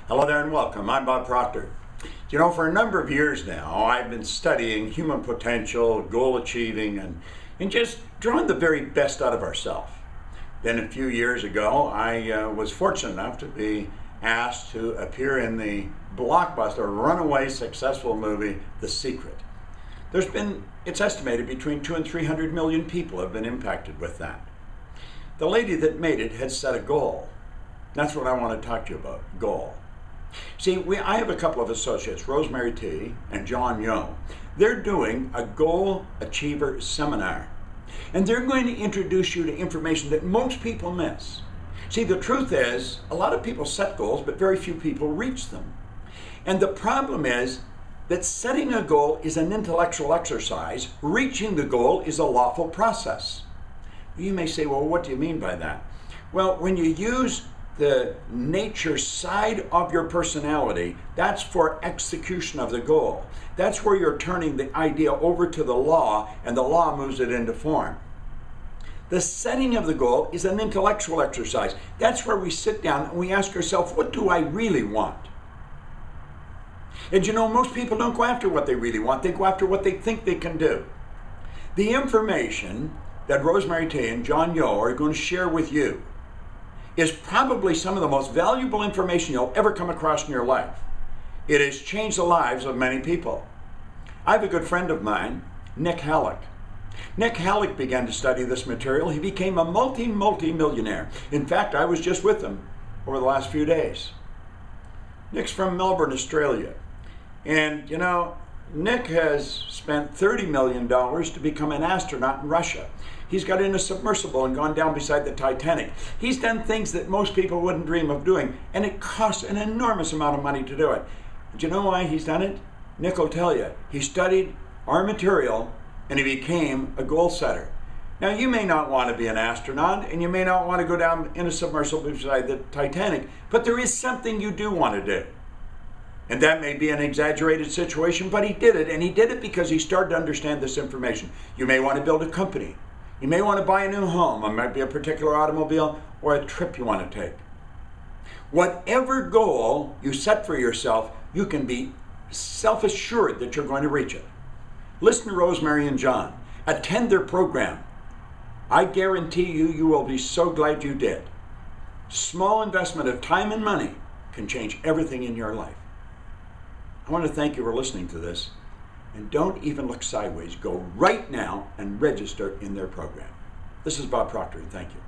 Hello there and welcome. I'm Bob Proctor. You know, for a number of years now, I've been studying human potential, goal achieving, and just drawing the very best out of ourselves. Then a few years ago, I was fortunate enough to be asked to appear in the blockbuster, runaway successful movie, The Secret. It's estimated between 200 and 300 million people have been impacted with that. The lady that made it had set a goal. That's what I want to talk to you about, goal. See, I have a couple of associates, Rosemary T. and John Yo. They're doing a Goal Achiever Seminar. And they're going to introduce you to information that most people miss. See, the truth is, a lot of people set goals, but very few people reach them. And the problem is that setting a goal is an intellectual exercise. Reaching the goal is a lawful process. You may say, well, what do you mean by that? Well, when you use the nature side of your personality, that's for execution of the goal. That's where you're turning the idea over to the law, and the law moves it into form. The setting of the goal is an intellectual exercise. That's where we sit down and we ask ourselves, what do I really want? And you know, most people don't go after what they really want. They go after what they think they can do. The information that Rosemary T. and John Yo are going to share with you is probably some of the most valuable information you'll ever come across in your life. It has changed the lives of many people. I have a good friend of mine, Nick Halleck. Nick Halleck began to study this material. He became a multi-millionaire. In fact, I was just with him over the last few days. Nick's from Melbourne, Australia. And you know, Nick has spent $30 million to become an astronaut in Russia. He's got in a submersible and gone down beside the Titanic. He's done things that most people wouldn't dream of doing, and it costs an enormous amount of money to do it. Do you know why he's done it? Nick will tell you. He studied our material, and he became a goal setter. Now, you may not want to be an astronaut, and you may not want to go down in a submersible beside the Titanic, but there is something you do want to do. And that may be an exaggerated situation, but he did it, and he did it because he started to understand this information. You may want to build a company. You may want to buy a new home. It might be a particular automobile or a trip you want to take. Whatever goal you set for yourself, you can be self-assured that you're going to reach it. Listen to Rosemary and John. Attend their program. I guarantee you, you will be so glad you did. Small investment of time and money can change everything in your life. I want to thank you for listening to this. And don't even look sideways. Go right now and register in their program. This is Bob Proctor, and thank you.